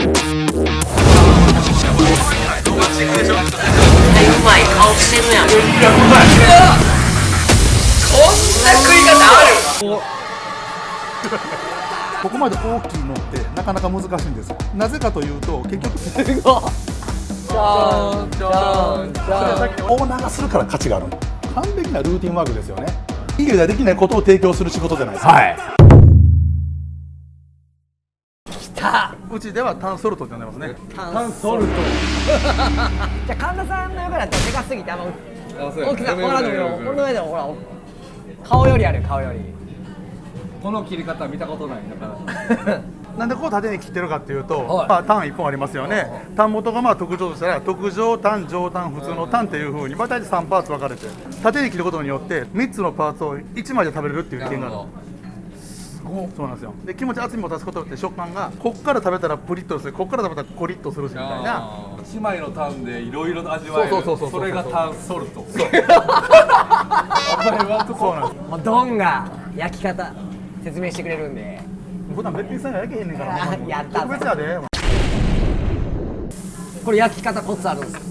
うまい顔してるやん。いやうまい。こんな食い方ある。ここまで大きいのってなかなか難しいんですよ。なぜかというと結局じゃんじゃんじゃん。オーナーがするから価値がある。完璧なルーティンワークですよね。企業ではできないことを提供する仕事じゃないですか。はい。きた。うちではタンソルトって呼んでますね。タンソルト。じゃあ神田さんの横だったらでかすぎて大きさほらのよ。俺の上でもほら顔よりある顔より。この切り方見たことないだから。なんでこう縦に切ってるかっていうと、はいまあ、タン1本ありますよね。タン元がまあ特徴としたら特上タン、上タン、普通のタンっていう風に大体3パーツ分かれて縦に切ることによって3つのパーツを1枚で食べれるっていう利点がある。そうなんですよ。で気持ち厚みも出すことによって食感がこっから食べたらプリッとする、こっから食べたらコリッとするしみたいな。1枚のタンでいろいろ味わえる。それがタンソルト。そうなんです。もうドンが焼き方説明してくれるんで。普段べっぴんさんが焼けへんねんから。やった特別やで。これ焼き方コツあるんですか？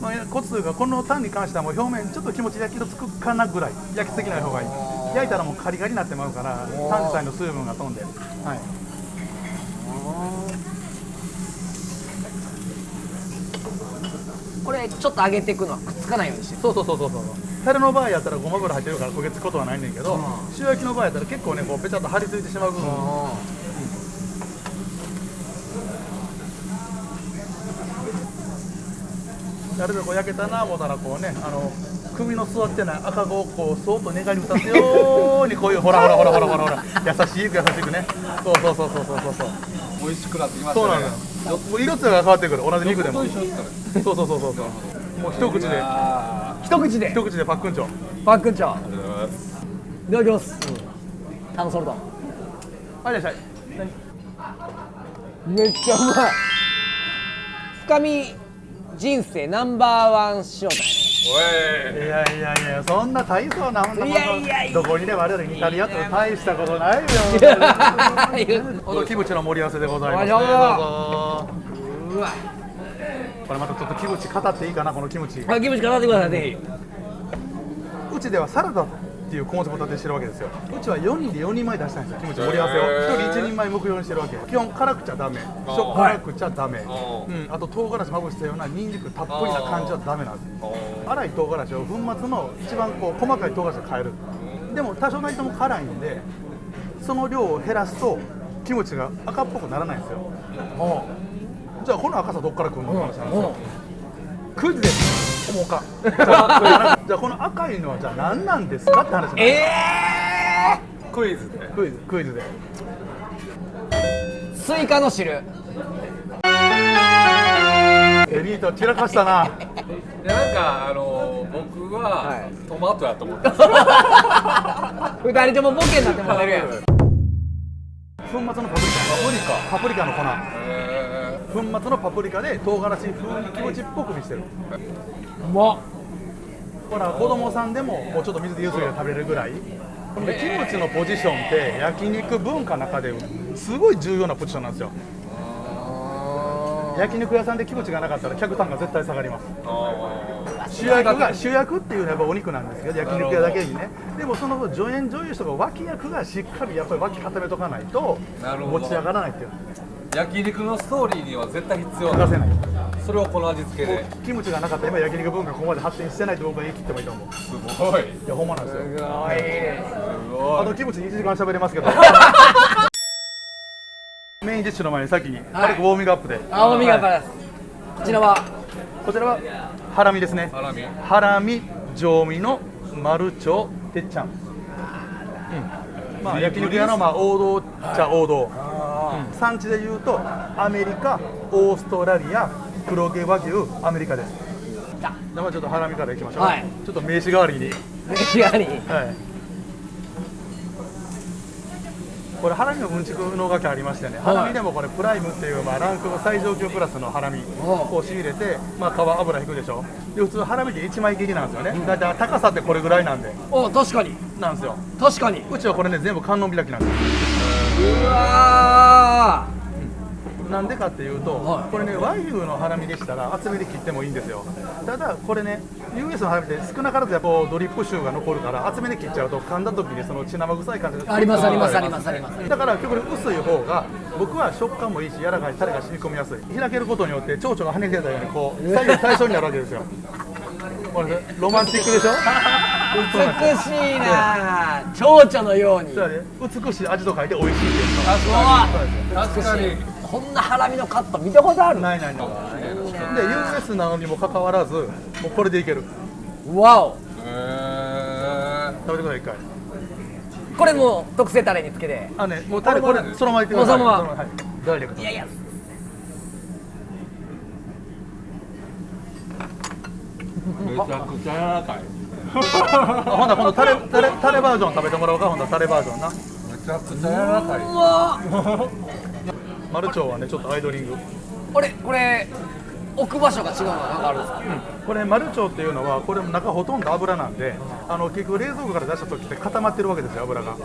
まあ、コツというかこのタンに関してはもう表面ちょっと気持ち焼き色つくかなぐらい焼きすぎない方がいい。焼いたらもうカリカリになってまうからタン自体の水分が飛んで、はい、これちょっと揚げていくのはくっつかないようにしてる。そうタレの場合やったらごま油入ってるから焦げつくことはないねんけど、塩焼きの場合やったら結構ねこうペチャッと張り付いてしまう部分。ある程度こう焼けたな思ったらこうね首の座ってない赤子をこうそーっと願いに立つようにこういうほら優しくね。そう美味しくなってきましたね。そうなのよ。もう色艶が変わってくる同じ肉でも。そうもう一口でパックンチョ。パックンチョ。いただきます。タンソルト。はいいらっしゃい。めっちゃうまい。深見人生ナンバーワン塩タン。いやそんな大層なものどこにでも我々に至りやったら大したことないよ。キムチの盛り合わせでございます。どうぞ。うわこれまたちょっとキムチ語っていいかな。このキムチキムチ語ってくださいぜひ。うちではサラダっていうコンセプトでしてるわけですよ。うちは4人で4人前出したいんですよ。キムチ盛り合わせを1人1人前目標にしてるわけ。基本辛くちゃダメ、しょっぱ辛くちゃダメ、あと唐辛子まぶしたようなニンニクたっぷりな感じはダメなんですよ。粗い唐辛子を粉末の一番こう細かい唐辛子で変える。でも多少なりとも辛いんでその量を減らすとキムチが赤っぽくならないんですよ。じゃあこの赤さどっから来るのって話なんですよ。クイズです。思うか。じゃあこの赤いのはじゃあ何なんですかって話なんです。クイズでスイカの汁。エリート散らかしたな。なんか僕はトマトやと思って二人ともボケになってもらえるやん。粉末のパプリカの粉。粉末のパプリカで唐辛子風にキムチっぽく見せてる。うまっ。ほら子供さんでももうちょっと水でゆすいで食べれるぐらい。でキムチのポジションって焼肉文化の中ですごい重要なポジションなんですよ。焼肉屋さんでキムチがなかったら客単価絶対下がります。主役っていうのはやっぱお肉なんですけど焼肉屋だけにね。でもその助演女優とか脇役がしっかりやっぱり脇固めとかないと持ち上がらないっていう。焼肉のストーリーには絶対必要欠かせない。それをこの味付けでキムチがなかったら今焼肉文化ここまで発展してないと僕は言い切ってもいいと思う。すごい。いやほんまなんですよ。すごい。あとキムチ1時間喋れますけどメインディッシュの前に先に軽くウォーミングアップで。ウォーミングアップです。こちらはハラミですね。ハラミ上身のマルチョウてっちゃん。まあ焼肉屋のまあ王道っちゃ王道。産地でいうとアメリカ、オーストラリア、黒毛和牛、アメリカです。じゃあちょっとハラミからいきましょう。はい、ちょっと名刺代わりに。これハラミのうんちくの書きありましてね、ハラミでもこれプライムっていうまあランクの最上級クラスのハラミを仕入れて、まあ皮油引くでしょ。で普通ハラミって1枚切りなんですよね。だいたい高さってこれぐらいなんで。確かになんですよ。確かに。うちはこれね全部観音開きなんです。うわなんでかっていうと、はいこれね和牛のハラミでしたら厚めで切ってもいいんですよ。ただこれね US のハラミって少なからずやっぱドリップ臭が残るから厚めで切っちゃうと噛んだ時にその血生臭い感じがありますありますありますありますだから結構薄い方が僕は食感もいいし柔らかいタレが染み込みやすい。開けることによって蝶々が跳ねてたようにこう左右対称になるわけですよ。これロマンチックでしょ。美しいな蝶々のように。そうやで美しい味と書いて美味しいっていうの。確かにこんなハラミのカット見たことある？ないないない。で US なのにもかかわらずもうこれでいける。わお。食べてください一回。これも特製タレにつけて。あねもうタレこれそのままいってください。もうそのままはいダイレクト。いやいや。めちゃくちゃ柔らかい。ほんなら今度タレバージョン食べてもらおうか。ほんならタレバージョンな。めちゃくちゃ柔らかい。うわ。マルチョウはねちょっとアイドリング。これ置く場所が違うのが分かるんですか？これマルチョウっていうのはこれ中ほとんど油なんで結局冷蔵庫から出した時って固まってるわけですよ油が。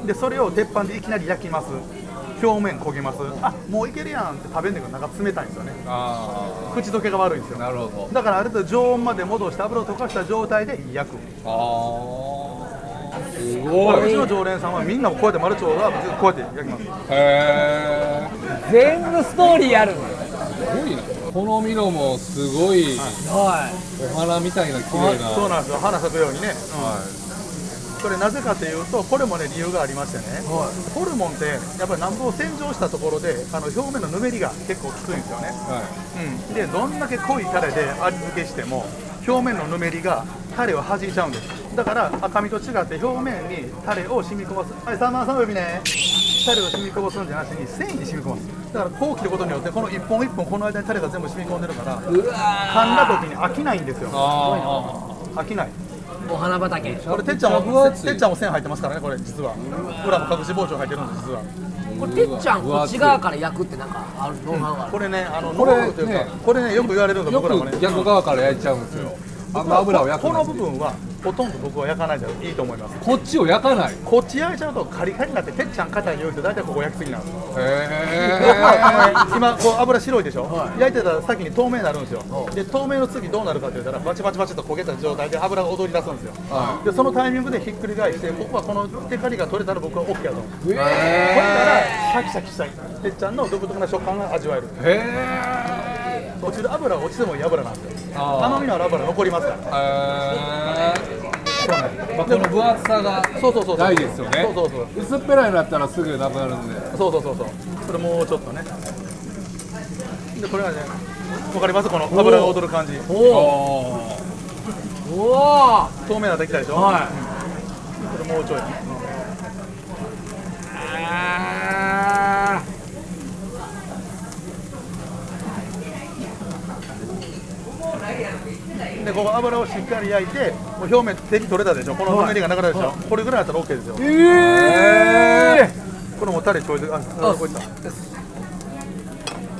でそれを鉄板でいきなり焼きます。表面焦げます。あもういけるやんって食べるんだけど中冷たいんですよね。口どけが悪いんですよ。なるほど。だからある程度常温まで戻して油を溶かした状態で焼く。すごい。うちの常連さんはみんなこうやってマルチョウはこうやって焼きます。へー。全部ストーリーあるんです。すごいな。このミノもすごいはお花みたいな綺麗な。そうなんですよ。花咲くようにね。はこれなぜかというとこれもね理由がありましてね、ホルモンってやっぱり南部を洗浄したところで表面のぬめりが結構きついんですよね、でどんだけ濃いタレで味付けしても表面のぬめりがタレを弾いちゃうんです。だから赤身と違って表面にタレを染み込ませはい3番3呼びねタレを染み込ますんじゃなしに繊維に染み込ます。だからこう切ることによってこの一本一本この間にタレが全部染み込んでるから噛んだ時に飽きないんですよ。飽きない。お花畑。これてっちゃんも線入ってますからね。これ実は裏も隠し包丁入ってるんです実は。これてっちゃんこっち側から焼くってなんかあるノウハウがある。これねノウハウというかこれねよく言われるのがよ僕らもねく逆側から焼いちゃうんですよ。油を焼くこの部分はほとんど僕は焼かないでいいと思います。こっちを焼かない。こっち焼いちゃうとカリカリになっててっちゃん硬いよって大体ここ焼きすぎなんですよ。今こう油白いでしょ、焼いてたら先に透明になるんですよ。で透明の次どうなるかって言ったらバチバチバチと焦げた状態で油が踊り出すんですよ、でそのタイミングでひっくり返してここはこのテカリが取れたら僕は OK だと思う。これならシャキシャキしたいてっちゃんの独特な食感が味わえる。落ちる油は落ちてもいい油なんですよ。甘みのある油残りますから。この分厚さが大事ですよね。薄っぺらいのだったらすぐなくなるんで。そうこれもうちょっとね。でこれがねわかりますこの油が踊る感じ。おお。透明なできたでしょ。これもうちょい。でここ油をしっかり焼いてもう表面照り取れたでしょ。このぬめりがなくなるでしょ。これぐらいだったら OK ですよ。これもタレちょいでこういった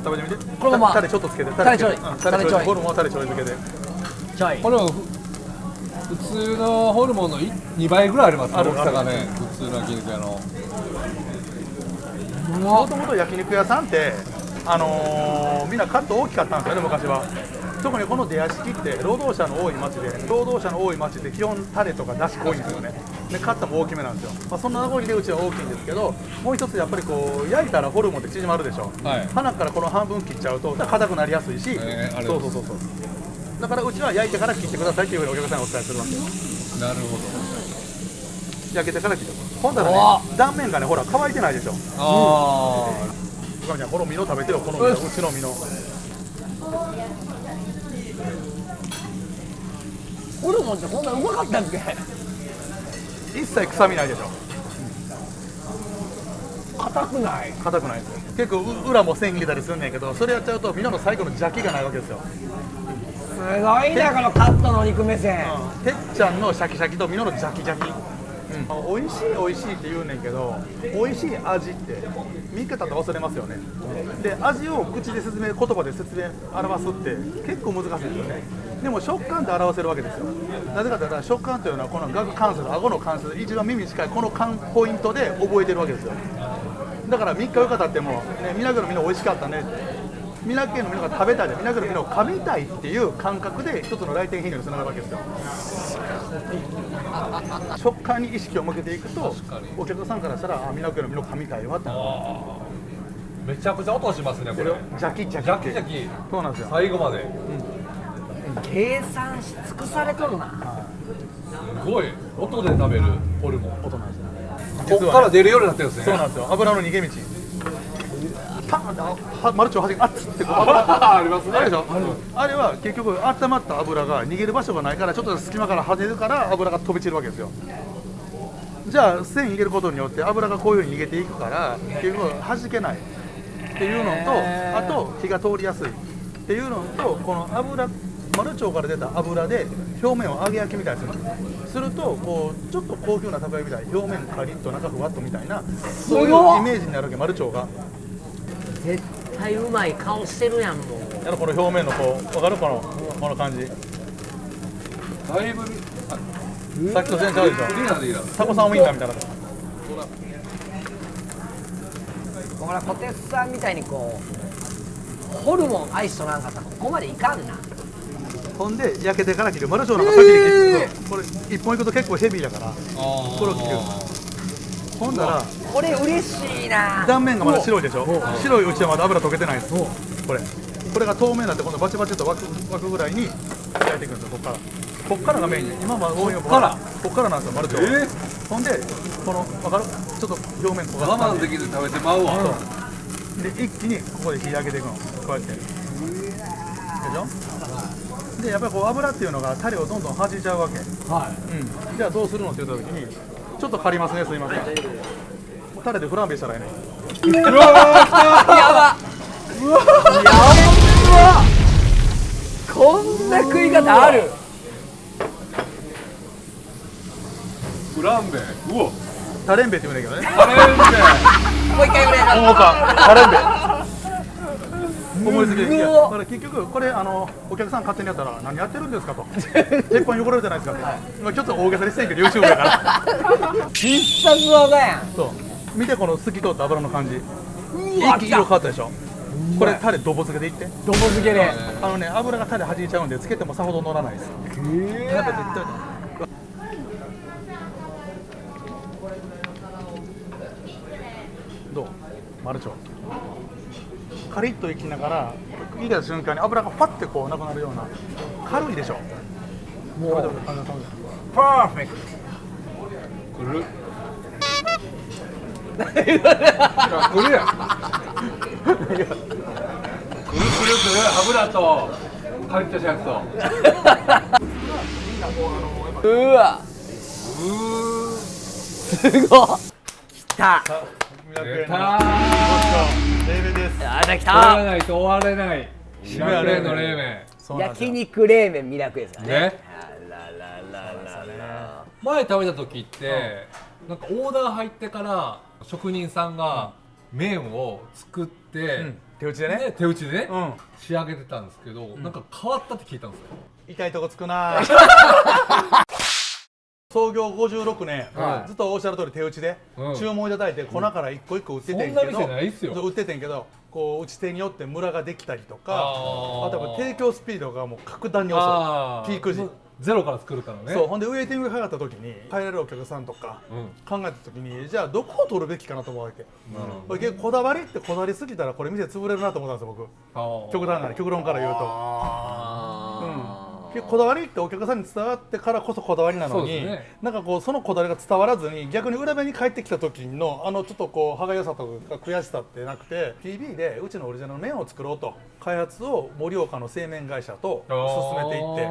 食べてみて。このままタレちょっとつけて。タレちょいホルモンタレちょい漬けで。これは普通のホルモンの2倍ぐらいありますね。大きさがね普通の焼肉屋の。もともと焼肉屋さんってみんなカット大きかったんですよね昔は。特にこの出屋敷って労働者の多い町で労働者の多い町って基本タレとかだし濃いんですよね。でカットも大きめなんですよ。そんな中でうちは大きいんですけどもう一つやっぱりこう焼いたらホルモンって縮まるでしょ、鼻からこの半分切っちゃうと硬くなりやすいし、そうだからうちは焼いてから切ってくださいっていうふうにお客さんにお伝えするわけです。なるほど。焼けてから切ってほんだらね断面がねほら乾いてないでしょ。おかみちゃんこの身の食べてよ。この身のうちの身のホルモンってこんなうまかったっけ？一切臭みないでしょ。硬くない？硬くないですよ。結構裏も線入れたりするんやけどそれやっちゃうとミノの最後の邪気がないわけですよ。すごいなこのカットの肉目線。てっちゃんのシャキシャキとミノのジャキジャキ。美味しいって言うねんけど美味しい味って見方って忘れますよね。で味を口で言葉で説明表すって結構難しいですよね。でも食感って表せるわけですよ。なぜかというと食感というのはこの顎関節顎の関節一番耳に近いこのポイントで覚えてるわけですよ。だから3日4日経っても、ね、味楽のミノ美味しかったねって味楽園のミノが食べたいで味楽のミノを噛みたいっていう感覚で一つの来店頻度につながるわけですよ。食感に意識を向けていくとお客さんからしたら味楽園のミノ噛みたいわって。めちゃくちゃ音しますねこれ。ジャキジャキジャキジャキ。そうなんですよ。最後まで。計算し尽くされとるな。すごい音で食べるホルモン。音なんですよ。ここから出るようになってるんですね。そうなんですよ。油の逃げ道。パーンってマルチをはじけあっつってこう油ありますね。あれでしょ。あれは結局温まった油が逃げる場所がないからちょっと隙間から跳ねるから油が飛び散るわけですよ。じゃあ線入れることによって油がこういうふうに逃げていくから結局弾けないっていうのとあと火が通りやすいっていうのとこの油マルチョウから出た油で表面を揚げ焼きみたいにするとこうちょっと高級なたこ焼きみたい表面カリッと中ふわっとみたいなそういうイメージになるわけマルチョウが。絶対うまい顔してるやんもう。この表面のこう分かるこの感じ。だいぶさっきと全然違うでしょ。タコさんウインナーみたいな。ほら小鉄さんみたいにこうホルモンアイスとなんかさここまでいかんな。ほんで焼けてから切るマルチョウなんか先に切るとこれ一本いくと結構ヘビーだからこれを切る。ほんだらこれ嬉しいな。断面がまだ白いでしょ。白いうちはまだ油溶けてないです。これが透明になって今度バチバチと沸くぐらいに焼いていくんですよ。こっからがメインで今はこっからなんですよマルチョウ。ほんでこの分かるちょっと表面焦がす我慢できず食べてまうわ。で一気にここで火上げていくのこうやってでしょ。でやっぱりこう油っていうのがタレをどんどん弾いちゃうわけ。じゃあどうするのって言った時にちょっと借りますねすいません。タレでフランベしたらいいね。やば。うわ。こんな食い方ある。フランベ。うわ。タレンベって言うんだけどね。タレンベ。もう一回ぐらい。思ったタレンベ。思いつきで。だから結局これお客さん勝手にやったら何やってるんですかと。鉄板汚れるじゃないですかって。今ちょっと大げさにしてんけど YouTube だから。必殺技やん。そう。見てこの透き通った油の感じ。一気に色変わったでしょ。これタレドボ漬けでいって。ドボ漬けで。油がタレ弾いちゃうんでつけてもさほど乗らないです。どうマルチョウカリッといきながら入れた瞬間に油がパッてこうなくなるような軽いでしょ。もうパーフェクト。くる。くるやん。くる油とカリッとしたやつと。うわ。すごい。きた。レーベです。あ、来終わらた。ないと終われない。味楽園の冷麺。焼肉冷麺味楽ですからね。ね。前食べた時ってなんかオーダー入ってから職人さんが麺を作って手打ちでね。手打ちでね仕上げてたんですけど、なんか変わったって聞いたんですよ。痛いとこつくな。創業56年、ずっとおっしゃる通り手打ちで注文いただいて粉から一個一個売っててんけど、売っててんけど、こう打ち手によってムラができたりとか、あとは提供スピードがもう格段に遅い、ピーク時。ゼロから作るからね。そう、ほんでウェイティングがかかった時に帰れるお客さんとか考えた時に、じゃあどこを取るべきかなと思うわけ。これこだわりってこだわりすぎたらこれ店潰れるなと思ったんですよ僕。極端な極論から言うと。こだわりってお客さんに伝わってからこそこだわりなのに、なんかこうそのこだわりが伝わらずに逆に裏目に帰ってきた時のちょっとこう歯がゆさとか悔しさってなくて、 PB でうちのオリジナルの麺を作ろうと開発を盛岡の製麺会社と進めていって、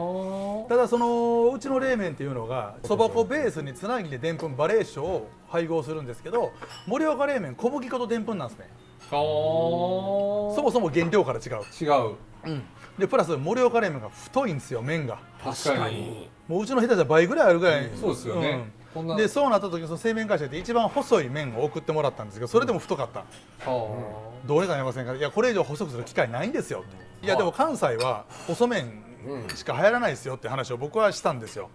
ただそのうちの冷麺っていうのがそば粉ベースにつなぎででんぷんバレー酒を配合するんですけど、盛岡冷麺小麦粉とでんぷんなんですね。そもそも原料から違う。でプラス盛岡冷麺が太いんですよ、麺が。確かに。もううちの下手じゃ倍ぐらいあるぐらい。そうですよね。でそうなった時にその製麺会社で一番細い麺を送ってもらったんですけど、それでも太かった。どうにかなりませんか。いやこれ以上細くする機会ないんですよって。いやでも関西は細麺しか流行らないですよって話を僕はしたんですよ。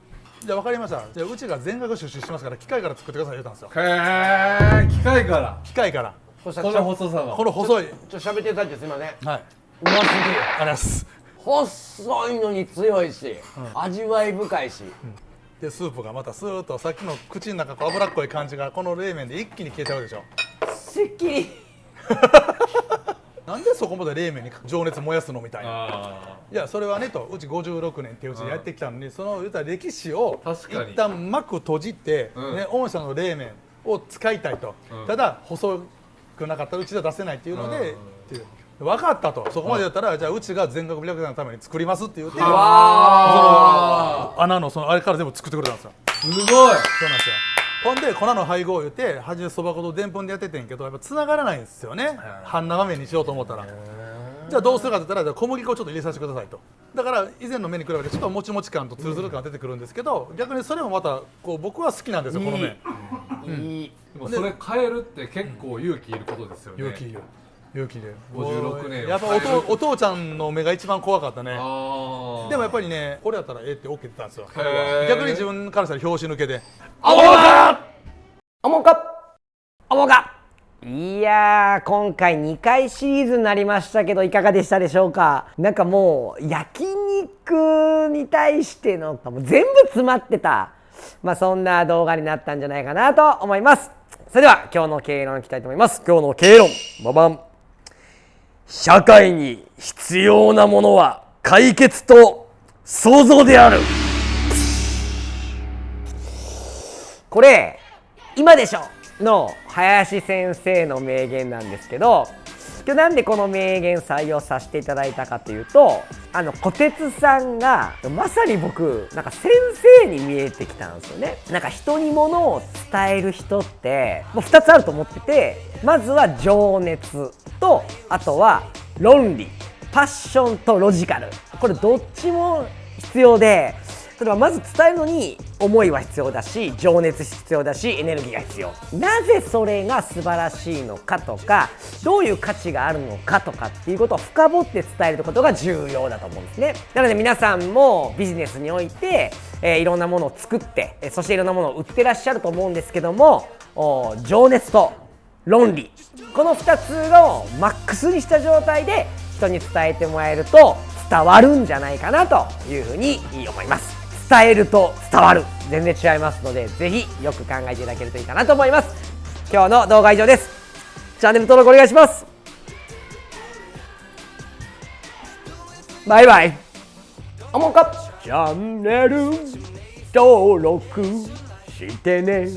じゃあ分かりました、じゃあうちが全額出資しますから機械から作ってくださいって言ったんですよ。へえ、機械から。機械からそしたらこの細さがこの細い、喋ってる最中すいません。はい、うますぎる。ありがとうございます。細いのに強いし、味わい深いし。でスープがまたスーッとさっきの口の中脂っこい感じがこの冷麺で一気に消えちゃうでしょ。すっきり。なんでそこまで冷麺に情熱燃やすのみたいな。あいやそれはねと、うち56年ってうちでやってきたのに、その言ったら歴史を確かに一旦幕閉じて、ね、御社の冷麺を使いたいと、ただ細くなかったらうちでは出せないっていうので、っていう分かったと、そこまでやったら、じゃあうちが全国美楽団のために作りますって言って、その穴のそのあれから全部作ってくれたんですよ。すごい。そうなんですよ。ほんで粉の配合を言って初めそば粉とでんぷんでやっててんけど、やっぱ繋がらないんですよね、半生麺にしようと思ったら。じゃあどうするかって言ったら、じゃあ小麦粉をちょっと入れさせてくださいと。だから以前の麺に比べてちょっともちもち感とツルツル感が出てくるんですけど、逆にそれもまたこう僕は好きなんですよ、この麺。いい。でもそれ変えるって結構勇気いることですよね。勇気いる、勇気で56年やっぱお父ちゃんの目が一番怖かったね。あでもやっぱりね、これやったらええって OK って言ったんですよ。へー逆に自分からしたら拍子抜けでアモカアモカアモカ。いやー、今回2回シリーズになりましたけどいかがでしたでしょうか。なんかもう焼肉に対してのもう全部詰まってた、そんな動画になったんじゃないかなと思います。それでは今日の経営論いきたいと思います。今日の経営論、ババン。社会に必要なものは解決と創造である。これ今でしょの林先生の名言なんですけど、今日なんでこの名言採用させていただいたかというと、小鉄さんがまさに僕なんか先生に見えてきたんですよね。なんか人に物を伝える人ってもう2つあると思ってて、まずは情熱と、あとは論理、パッションとロジカル、これどっちも必要で、例えばまず伝えるのに思いは必要だし、情熱必要だし、エネルギーが必要。なぜそれが素晴らしいのかとか、どういう価値があるのかとかっていうことを深掘って伝えることが重要だと思うんですね。なので皆さんもビジネスにおいて、いろんなものを作って、そしていろんなものを売ってらっしゃると思うんですけども、情熱と論理、この2つをマックスにした状態で人に伝えてもらえると伝わるんじゃないかなというふうに思います。伝えると伝わる、全然違いますので、ぜひよく考えていただけるといいかなと思います。今日の動画は以上です。チャンネル登録お願いします。バイバイ。おもかチャンネル登録してね。